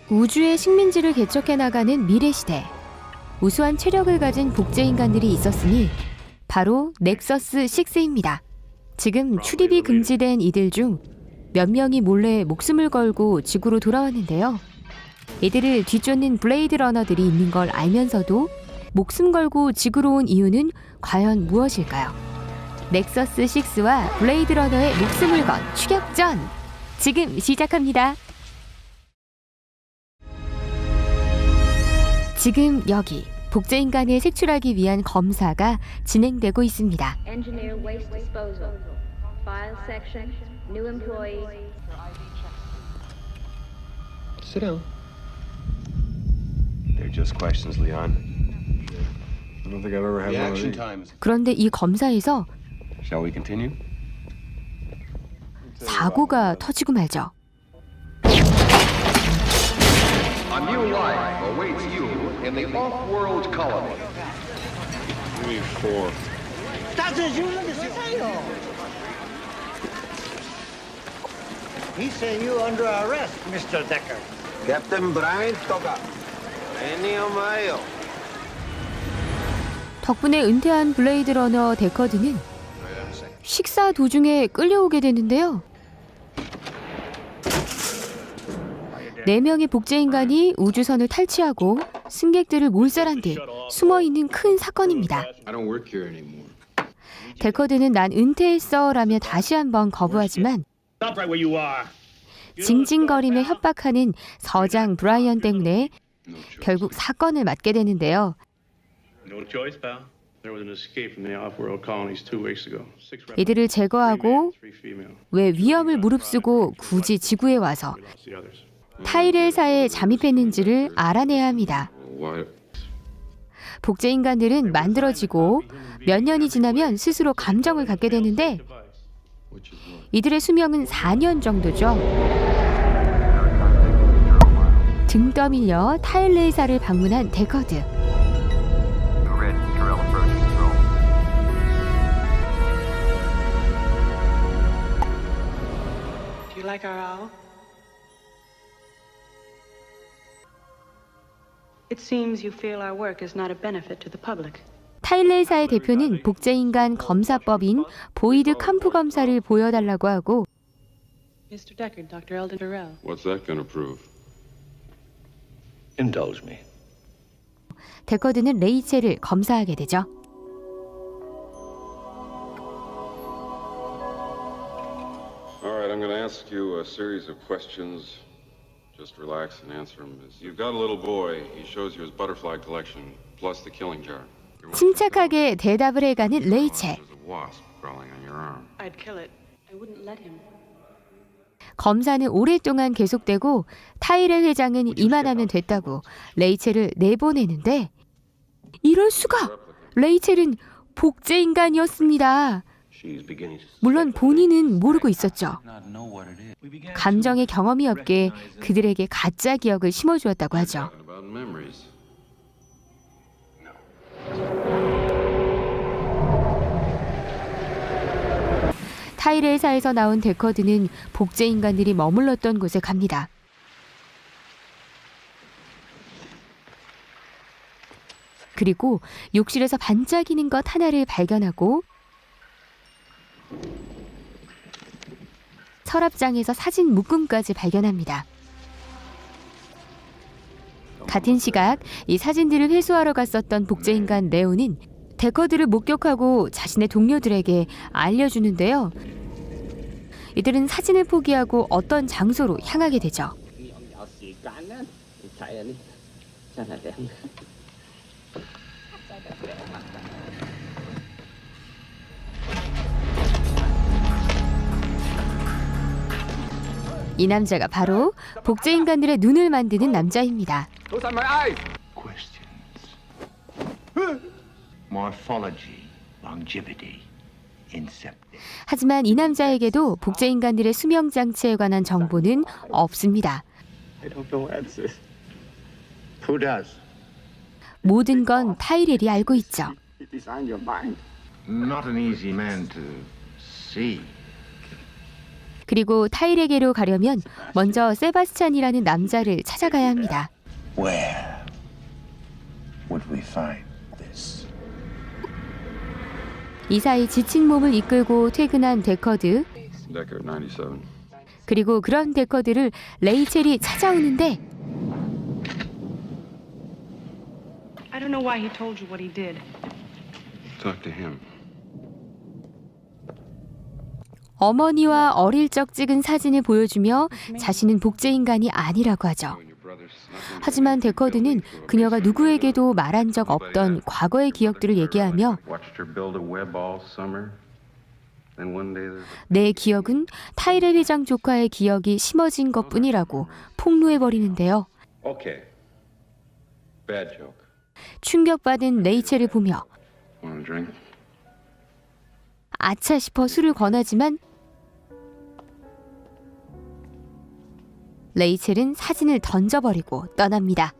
우주의 식민지를 개척해 나가는 미래 시대. 우수한 체력을 가진 복제 인간들이 있었으니 바로 넥서스 6입니다. 지금 출입이 금지된 이들 중 몇 명이 몰래 목숨을 걸고 지구로 돌아왔는데요. 이들을 뒤쫓는 블레이드 러너들이 있는 걸 알면서도 목숨 걸고 지구로 온 이유는 과연 무엇일까요? 넥서스 6와 블레이드 러너의 목숨을 건 추격전! 지금 시작합니다. 지금 여기 복제 인간을 색출하기 위한 검사가 진행되고 있습니다. Engineer waste disposal. File section. New employee. Sit down. They're just questions, Leon. I don't think I've ever had one of these. 그런데 이 검사에서 Shall we continue? 사고가 터지고 말죠. A new life awaits you in the off-world colony. Give me 4. He say you under arrest, Mr. Decker. Captain Brian Toga. Enio Mayo. 덕분에 은퇴한 블레이드 러너 데커드는 식사 도중에 끌려오게 되는데요. 4명의 복제 인간이 우주선을 탈취하고 승객들을 몰살한 뒤 숨어있는 큰 사건입니다. I don't work here anymore. 데커드는 난 은퇴했어 라며 다시 한번 거부하지만 Stop right where you are. 징징거리며 협박하는 서장 브라이언 때문에 결국 사건을 맡게 되는데요. No choice, pal. There was an escape from the off-world colonies 2 weeks ago. 6 이들을 제거하고 3 female. 왜 위험을 무릅쓰고 굳이 지구에 와서 The others. 타이렐사에 잠입했는지를 알아내야 합니다. Why? 복제 인간들은 만들어지고 몇 년이 지나면 스스로 감정을 갖게 되는데 이들의 수명은 4년 정도죠. 등 떠밀려 타일레이사를 방문한 데커드. Do you like our owl? It seems you feel our work is not a benefit to the public. 타일레이사의 대표는 복제인간 검사법인 보이드 캄프 검사를 보여달라고 하고 Mr. Deckard, Dr. Eldon Durrell. What's that going to prove? Indulge me. 데커드는 레이첼을 검사하게 되죠. All right, I'm going to ask you a series of questions. Just relax and answer them. You've got a little boy. He shows you his butterfly collection, plus the killing jar. 침착하게 대답을 해가는 레이첼. There's a wasp crawling on your arm. I'd kill it. I wouldn't let him. 검사는 오랫동안 계속되고 타이렐 회장은 이만하면 됐다고 레이첼을 내보내는데 이럴 수가! 레이첼은 복제 인간이었습니다. 물론 본인은 모르고 있었죠. 감정의 경험이 없게 그들에게 가짜 기억을 심어주었다고 하죠. About memories. 타이렐사에서 나온 데커드는 복제 인간들이 머물렀던 곳에 갑니다. 그리고 욕실에서 반짝이는 것 하나를 발견하고 서랍장에서 사진 묶음까지 발견합니다. 같은 시각 이 사진들을 회수하러 갔었던 복제인간 레오는 데커드를 목격하고 자신의 동료들에게 알려주는데요. 이들은 사진을 포기하고 어떤 장소로 향하게 되죠. 이 남자가 바로 복제 인간들의 눈을 만드는 남자입니다. Morphology, longevity, incept. 하지만 이 남자에게도 복제 인간들의 수명 장치에 관한 정보는 없습니다. I don't know answers. Who does? 모든 건 타이렐이 알고 있죠. He designed your mind. Not an easy man to see. 그리고 타일에게로 가려면 먼저 세바스찬이라는 남자를 찾아가야 합니다. Where would we find this? 이 사이 지친 몸을 이끌고 퇴근한 데커드. Deckard 97. 그리고 그런 데커드를 레이첼이 찾아오는데 I don't know why he told you what he did. Talk to him. 어머니와 어릴 적 찍은 사진을 보여주며 자신은 복제인간이 아니라고 하죠. 하지만 데커드는 그녀가 누구에게도 말한 적 없던 과거의 기억들을 얘기하며 Watched her build a web all summer. Then one day there's 내 기억은 타이렐 회장 조카의 기억이 심어진 것뿐이라고 폭로해버리는데요. Okay. Bad joke. 충격받은 레이첼을 보며 Want a drink? 아차 싶어 술을 권하지만 레이첼은 사진을 던져버리고 떠납니다.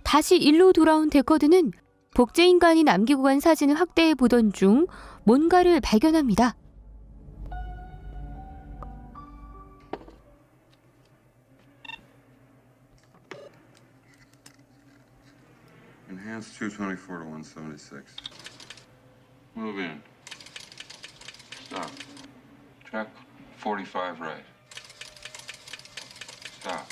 다시 일로 돌아온 데커드는 복제인간이 남기고 간 사진을 확대해 보던 중 뭔가를 발견합니다. Enhanced 224 to 176. Move in. Stop. Track 45 right. Stop.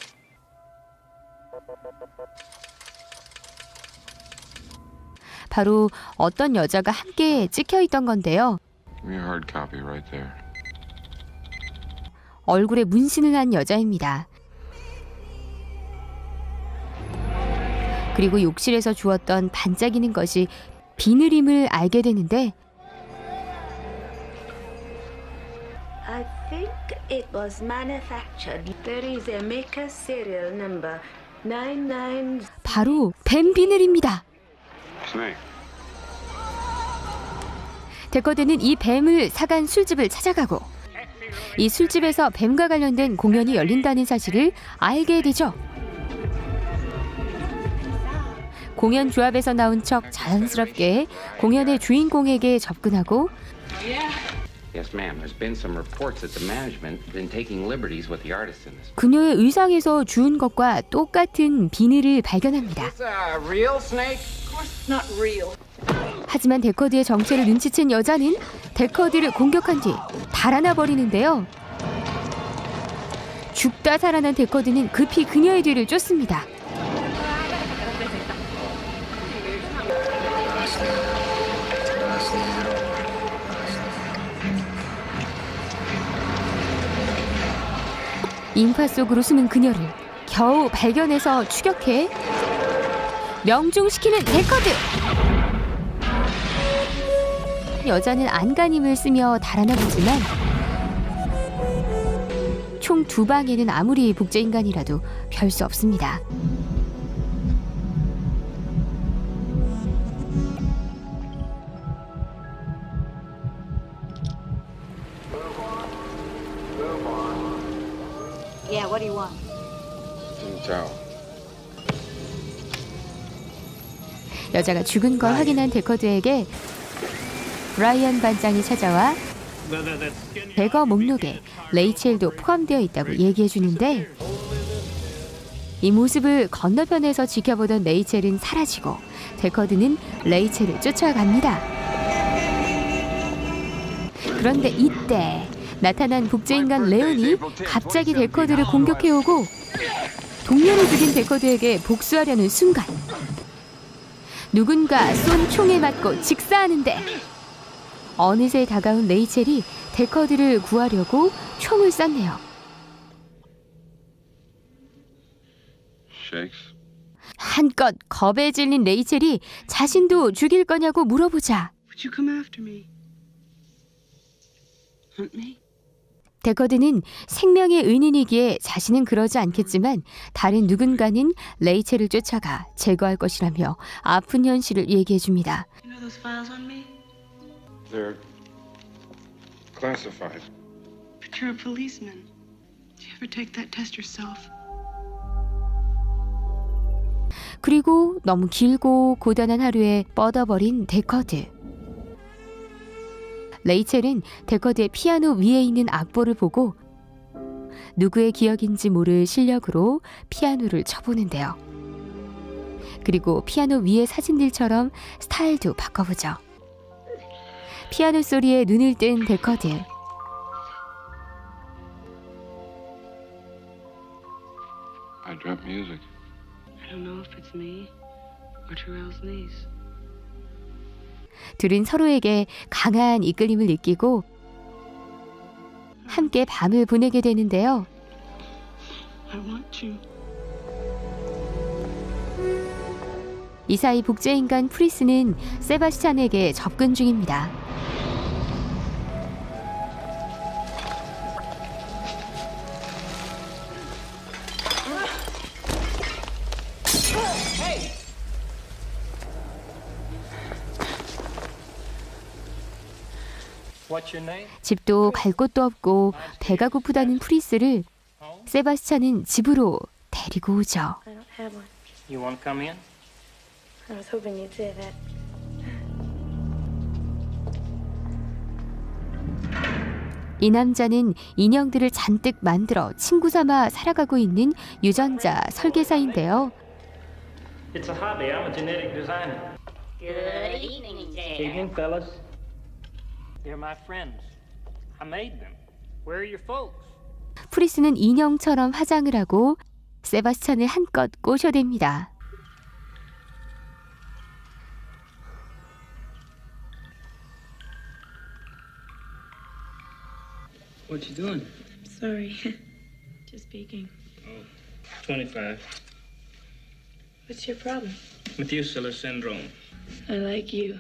바로 어떤 여자가 함께 찍혀 있던 건데요. Give me a hard copy right there. 얼굴에 문신을 한 여자입니다. 그리고 욕실에서 주웠던 반짝이는 것이 비늘임을 알게 되는데 I think it was manufactured. There is a maker serial number 99. 바로 뱀 비늘입니다. Snake. 데커드는 이 뱀을 사간 술집을 찾아가고 이 술집에서 뱀과 관련된 공연이 열린다는 사실을 알게 되죠. 공연 조합에서 나온 척 자연스럽게 공연의 주인공에게 접근하고 Yes, ma'am. There's been some reports that the management has been taking liberties with the artists in this. 그녀의 의상에서 주운 것과 똑같은 비늘을 발견합니다. It's a real snake? Not real. 하지만 데커드의 정체를 눈치챈 여자는 데커드를 공격한 뒤 달아나 버리는데요. 죽다 살아난 데커드는 급히 그녀의 뒤를 쫓습니다. 인파 속으로 숨은 그녀를 겨우 발견해서 추격해 명중시키는 데커드! 여자는 안간힘을 쓰며 달아나 보지만 총 2방에는 아무리 복제인간이라도 별 수 없습니다. Yeah, what do you want? Towel. 여자가 죽은 걸 확인한 데커드에게 라이언 반장이 찾아와 대거 목록에 레이첼도 포함되어 있다고 얘기해 주는데 이 모습을 건너편에서 지켜보던 레이첼은 사라지고 데커드는 레이첼을 쫓아갑니다. 그런데 이때 나타난 복제인간 레온이 갑자기 데커드를 공격해오고 동료를 죽인 데커드에게 복수하려는 순간 누군가 쏜 총에 맞고 직사하는데 어느새 다가온 레이첼이 데커드를 구하려고 총을 쐈네요. Shakes. 한껏 겁에 질린 레이첼이 자신도 죽일 거냐고 물어보자 Would you come after me? Hunt me? 데커드는 생명의 은인이기에 자신은 그러지 않겠지만 다른 누군가는 레이첼을 쫓아가 제거할 것이라며 아픈 현실을 얘기해줍니다. You know those files on me? They're classified. But you're a policeman. Did you ever take that test yourself? 그리고 너무 길고 고단한 하루에 뻗어버린 데커드. 레이첼은 데커드의 피아노 위에 있는 악보를 보고 누구의 기억인지 모를 실력으로 피아노를 쳐보는데요. 그리고 피아노 위의 사진들처럼 스타일도 바꿔보죠. 피아노 소리에 눈을 뜬 데커드. I dreamt music. I don't know if it's me or Terrell's niece. 둘은 서로에게 강한 이끌림을 느끼고 함께 밤을 보내게 되는데요. I want you. 이 사이 복제인간 프리스는 세바스찬에게 접근 중입니다. 집도 갈 곳도 없고 배가 고프다는 프리스를 세바스찬은 집으로 데리고 오죠. I don't have one. You want to come in? I was hoping you'd say that. 이 남자는 인형들을 잔뜩 만들어 친구 삼아 살아가고 있는 유전자 설계사인데요. It's a hobby. I'm a genetic designer. Good evening, Evening, fellas. They're my friends. I made them. Where are your folks? 프리스는 인형처럼 화장을 하고 세바스찬을 한껏 꼬셔댑니다. What you doing? Sorry. Just speaking. 25. What's your problem? Methuselah syndrome. I like you.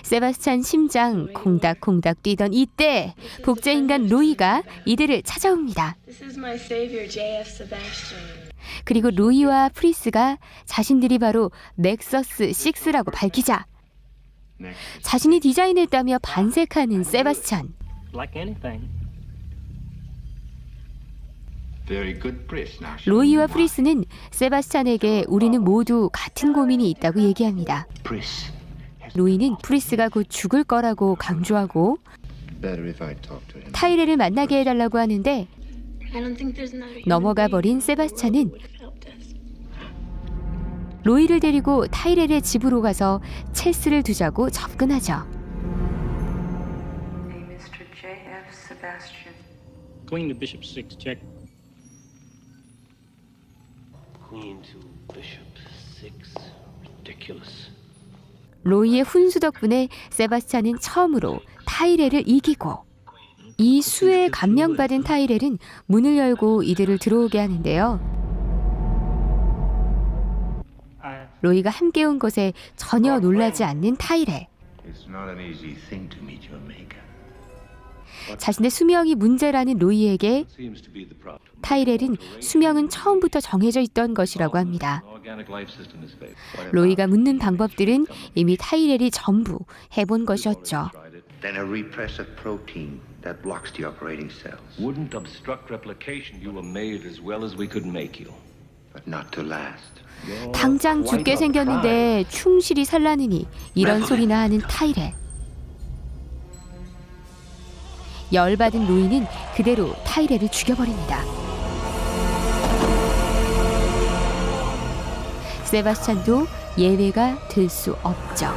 세바스찬 심장 콩닥콩닥 뛰던 이때 복제인간 로이가 이들을 찾아옵니다. This is my savior, J.F. Sebastian. 그리고 로이와 프리스가 자신들이 바로 넥서스 6라고 밝히자 자신이 디자인했다며 반색하는 세바스찬. Like anything. Very good, Pris. Now, 로이와 프리스는 세바스찬에게 우리는 모두 같은 고민이 있다고 얘기합니다. Pris. 로이는 프리스가 곧 죽을 거라고 강조하고 Better if I talk to him. 타이레를 만나게 해달라고 하는데 I don't think there's another human 넘어가 버린 being in the 세바스찬은 world who would have helped us. 로이를 데리고 타이렐의 집으로 가서 체스를 두자고 접근하죠. Mr. J.F. Sebastian. Queen to Bishop 6, check. Queen to Bishop 6. Ridiculous. 로이의 훈수 덕분에 세바스찬은 처음으로 타이렐을 이기고 이 수에 감명받은 타이렐은 문을 열고 이들을 들어오게 하는데요. 로이가 함께 온 것에 전혀 놀라지 않는 타이렐. It's not an easy thing to meet your maker. 자신의 수명이 문제라는 로이에게 Seems to be the problem. 타이렐은 수명은 처음부터 정해져 있던 것이라고 합니다. Organic life system is fake. 로이가 묻는 방법들은 이미 타이렐이 전부 해본 것이었죠. Then a repressive protein that blocks the operating cells. Wouldn't obstruct replication. You were made as well as we could make you. But not to last. 당장 죽게 생겼는데 충실히 살라느니 이런 소리나 하는 타이렐. 열받은 로이는 그대로 타이렐을 죽여버립니다. 세바스찬도 예외가 될 수 없죠.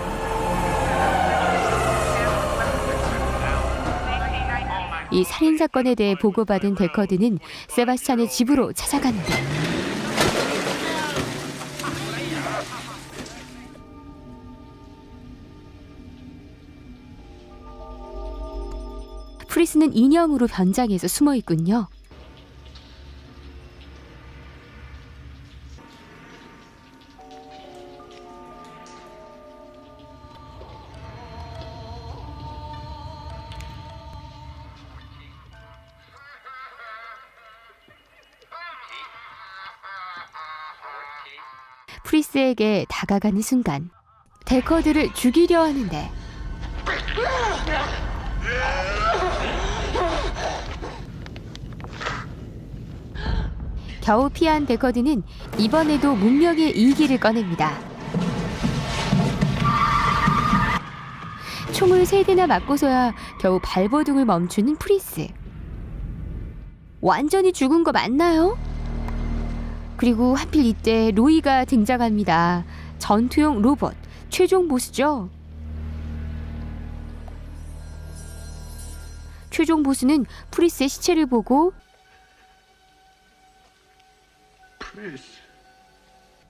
이 살인사건에 대해 보고받은 데커드는 세바스찬의 집으로 찾아가는데 프리스는 인형으로 변장해서 숨어 있군요. 프리스에게 다가가는 순간 데커드를 죽이려 하는데 겨우 피한 데커드는 이번에도 문명의 이기를 꺼냅니다. 총을 3대나 맞고서야 겨우 발버둥을 멈추는 프리스. 완전히 죽은 거 맞나요? 그리고 하필 이때 로이가 등장합니다. 전투용 로봇, 최종 보스죠. 최종 보스는 프리스의 시체를 보고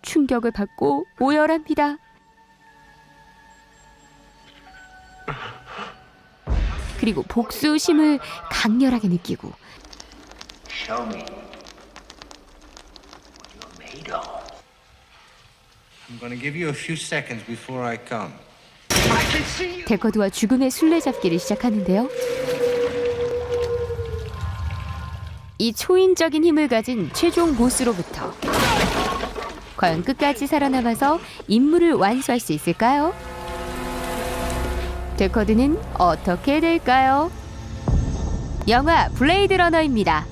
충격을 받고 오열합니다. 그리고 복수심을 강렬하게 느끼고 Show me what you're made of. I'm gonna give you a few seconds before I come. 데커드와 죽음의 술래잡기를 시작하는데요. 이 초인적인 힘을 가진 최종 보스로부터 과연 끝까지 살아남아서 임무를 완수할 수 있을까요? 데커드는 어떻게 될까요? 영화 블레이드 러너입니다.